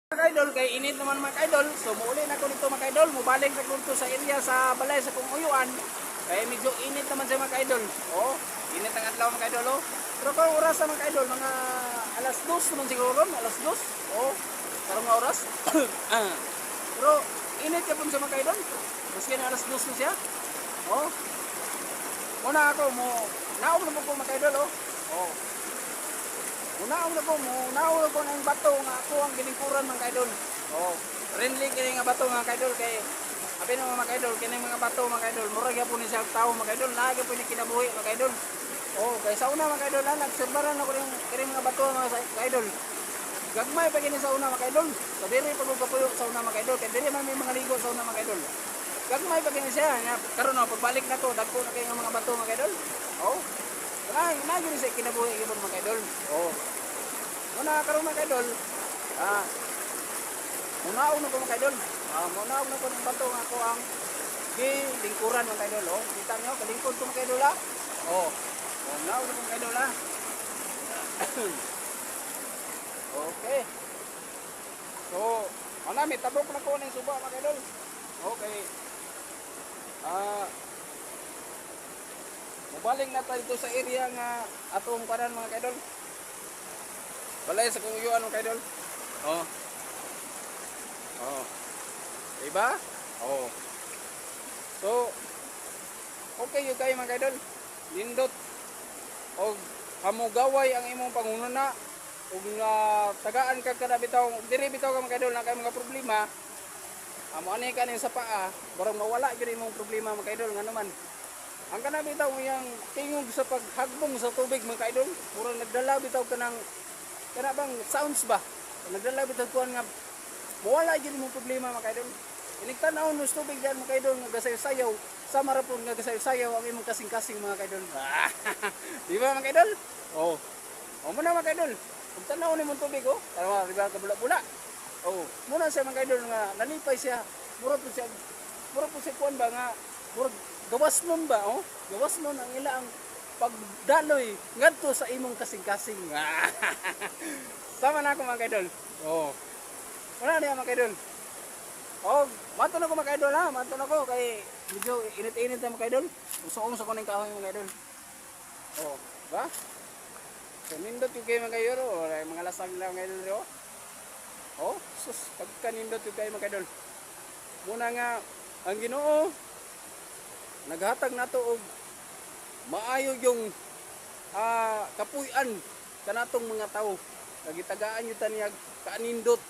Mga idol, kay init naman mga idol. So muuli na ko dito mga idol. Mubalik na ko dito sa area sa balay sa kong uyuan. Kaya medyo init naman siya mga idol. Oh, init ang adlaw mga idol. Oh. Pero kung oras na mga idol, mga alas 2 naman siguro, alas 2. Oh, karong nga oras. Pero init ka po siya mga idol. Maski na alas 2 na siya. Oh. Muna ako mo, naog na po ko mga idol. Oh. Oh. Unaon na ko ng bato nga ako ang ginikuran mga kaidol. Oh, friendly kini nga bato mga kaidol kay abi no mga kaidol kini mga bato mga kaidol murag gyapon ni siya tao mga kaidol naagi po ni kinabuhi mga kaidol. Oh, kay sa una mga kaidol nagserbaran ako kini mga bato mga kaidol. Gagmay pa kini sa una mga kaidol. Sa diri pag kapuyo sa una mga kaidol kay diri man may mga ligo sa una mga kaidol. Gagmay pa kini siya nga karon na pagbalik na to dagko na kay nga mga bato mga kaidol. Oh. Nagiri sa kinabuhi gyapon mga kaidol. Oh. Muna karon mga kaidol, munaog na ko mga kaidol. Munaog na ko ng bato nga ako ang lingkuran mga kaidol. Oh, kita nyo, kalingkod ko mga kaidol ha. Oh, munaog na ko mga kaidol ha. Okay. So, may tabok na ko ng suba mga kaidol. Okay. Mubaling na tayo sa area nga atong paran mga kaidol. Balay sa kong uyuan mga kaidol. Oh. Oh. Diba? Oh. So, okay yung kayo mga kaidol. Lindot. O hamugaway ang imong pangununa. Ug tagaan ka kada bitaw, diri bitaw ka mga kaidol na kay mga problema. Amo ani kanin sa paa, barang mawala gyud imong problema mga kaidol nga naman. Ang kana bitaw yang tingog sa paghagbong sa tubig mga kaidol, murang nagdala bitaw kanang kana bang sounds ba? Nagdala bitaw kuan nga mawala gyud imong problema mga kaidol. Inig-tan-aw mo sa tubig diyan mga kaidol nga gasayaw, sama ra pud nga gasayaw ang imong kasing-kasing mga kaidol. Di ba mga kaidol? Oh. O mo na mga kaidol. Kung tanaw ni mong tubig oh, tanaw di ba kabula-bula. Oh, muna sa mga kaidol nga nalipay siya. Mura po siya kuan ba nga murag gawas nun ba oh? Gawas nun ang ila ang pagdaloy ngadto sa imong kasing-kasing. Sama na ako mga kaidol. Oh. Wala niya mga kaidol. Oh, mato na ko mga kaidol ha. Mato na ko kay medyo init-init na mga kaidol. Usuong sa kuning kahoy mga kaidol. Oh, ba? So nindot yung kayo mga kaidol. Mga lasang lang mga kaidol. Oh, sus, pagkanindot yung kayo mga kaidol. Muna nga ang Ginoo naghatag nato og maayo yung kapuy-an kanatong mga tao. Nagitagaan yung taniyag kaanindot.